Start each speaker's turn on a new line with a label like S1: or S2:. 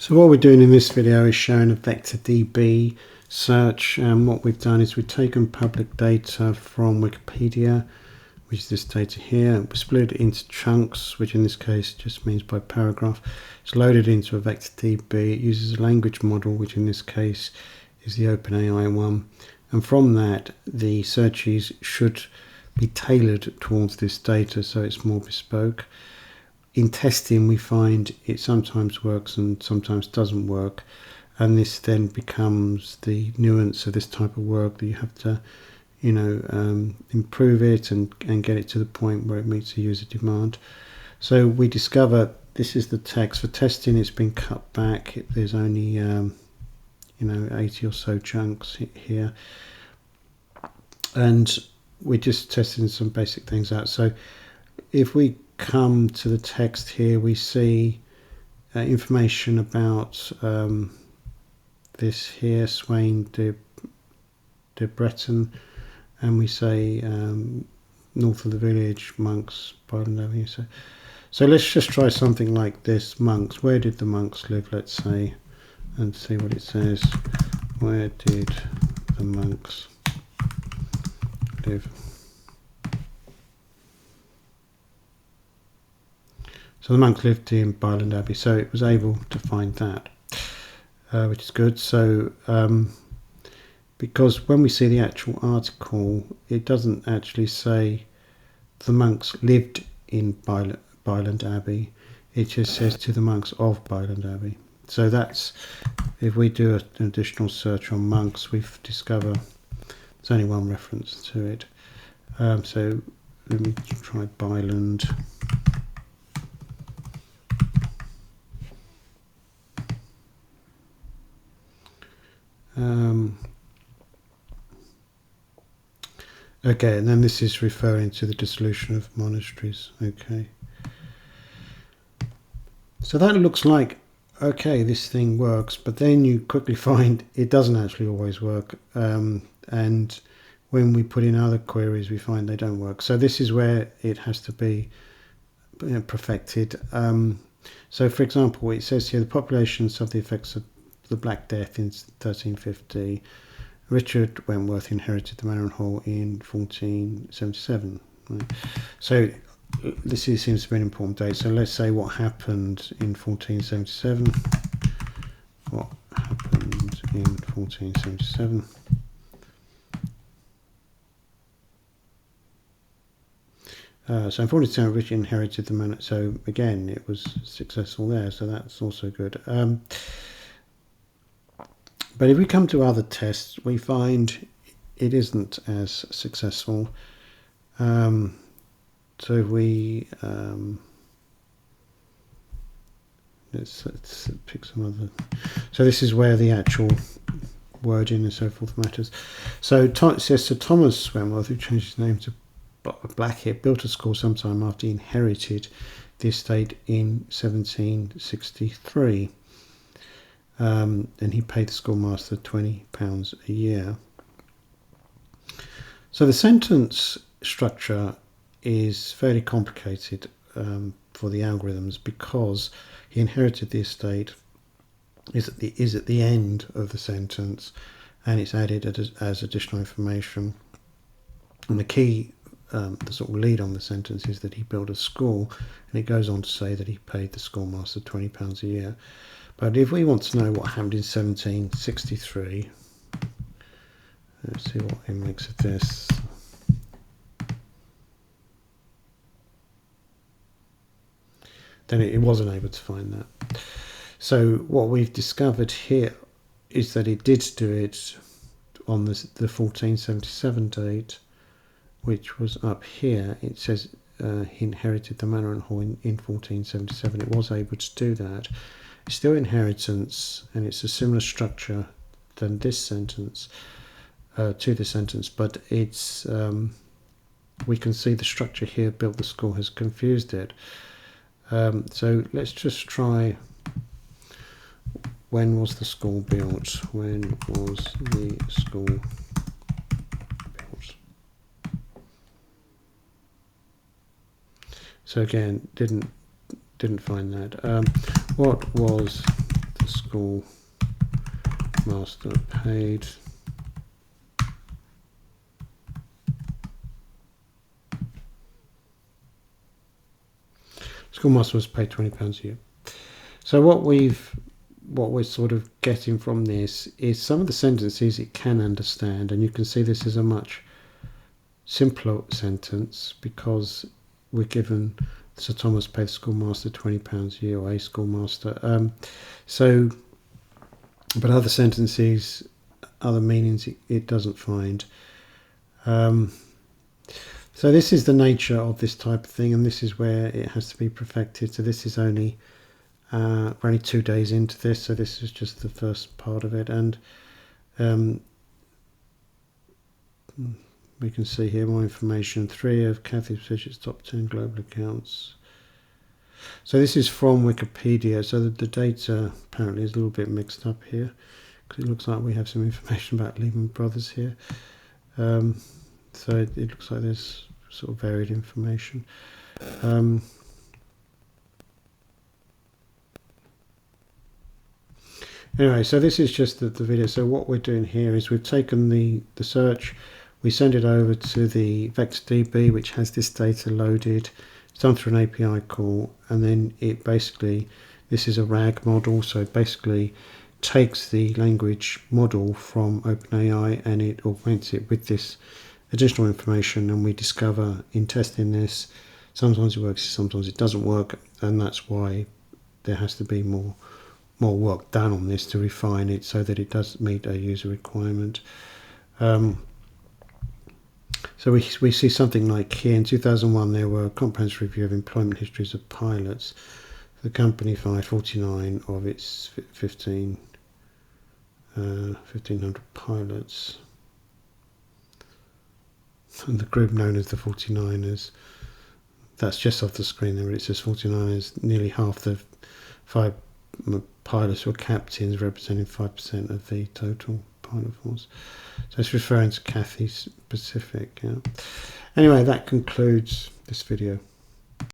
S1: So what we're doing in this video is showing a VectorDB search, and what we've done is we've taken public data from Wikipedia, which is this data here, we split it into chunks, which in this case just means by paragraph. It's loaded into a VectorDB. It uses a language model, which in this case is the OpenAI one, and from that the searches should be tailored towards this data, so it's more bespoke. In testing, we find it sometimes works and sometimes doesn't work, and this then becomes the nuance of this type of work that you have to, improve it and get it to the point where it meets the user demand. So we discover this is the text. For testing, it's been cut back. There's only 80 or so chunks here, and we're just testing some basic things out. So if we come to the text here, we see information about this here, Swain de Breton, and we say north of the village, monks, Byland Avenue. So let's just try something like this. Monks, where did the monks live, let's say, and see what it says. Where did the monks live? So the monks lived in Byland Abbey, so it was able to find that, which is good. So because when we see the actual article, it doesn't actually say the monks lived in Byland Abbey. It just says to the monks of Byland Abbey. So that's, if we do an additional search on monks, we've discovered there's only one reference to it. So let me try Byland. Okay, and then this is referring to the dissolution of monasteries. Okay, so that looks like, okay, this thing works, but then you quickly find it doesn't actually always work, and when we put in other queries we find they don't work. So this is where it has to be perfected. So for example, it says here the population suffered the effects of the Black Death in 1350. Richard Wentworth inherited the Manor and Hall in 1477. Right? So this seems to be an important date. So let's say what happened in 1477. What happened in 1477? So in 1477, Richard inherited the manor. So again, it was successful there. So that's also good. But if we come to other tests, we find it isn't as successful. So if we let's pick some other. So this is where the actual wording and so forth matters. So it says Sir Thomas Wentworth, who changed his name to Blackhead, built a school sometime after he inherited the estate in 1763. And he paid the schoolmaster £20 a year. So the sentence structure is fairly complicated for the algorithms, because he inherited the estate is at the end of the sentence, and it's added as additional information. And the key, the sort of lead on the sentence is that he built a school, and it goes on to say that he paid the schoolmaster £20 a year. But if we want to know what happened in 1763, let's see what he makes of this. Then it wasn't able to find that. So what we've discovered here is that it did do it on the 1477 date, which was up here. It says he inherited the Manor and Hall in 1477. It was able to do that. It's still inheritance, and it's a similar structure than this sentence, to the sentence, but it's we can see the structure here, built the school, has confused it. So let's just try, when was the school built? When was the school built? So again, didn't find that. What was the school school master paid schoolmaster was paid £20 a year. So what we're sort of getting from this is some of the sentences it can understand, and you can see this is a much simpler sentence because we're given Sir Thomas paid the schoolmaster £20 a year, or a schoolmaster. But other sentences, other meanings it doesn't find. So this is the nature of this type of thing, and this is where it has to be perfected. So this is only we're only 2 days into this, so this is just the first part of it, and we can see here more information. 3 of Kathy Fidget's top 10 global accounts. So this is from Wikipedia, so the data apparently is a little bit mixed up here, because it looks like we have some information about Lehman Brothers here. So it looks like there's sort of varied information. Anyway, so this is just the video. So what we're doing here is we've taken the search, we send it over to the VectorDB, which has this data loaded. It's done through an API call, and then it basically, this is a RAG model, so it basically takes the language model from OpenAI and it augments it with this additional information, and we discover in testing this, sometimes it works, sometimes it doesn't work, and that's why there has to be more work done on this to refine it so that it does meet a user requirement. So we see something like here in 2001 there were a comprehensive review of employment histories of pilots. The company fired 49 of its 1,500 pilots. And the group known as the 49ers, that's just off the screen there, it says 49ers, nearly half the 5 pilots were captains, representing 5% of the total pilot force. So it's referring to Cathay Pacific. Yeah. Anyway, that concludes this video.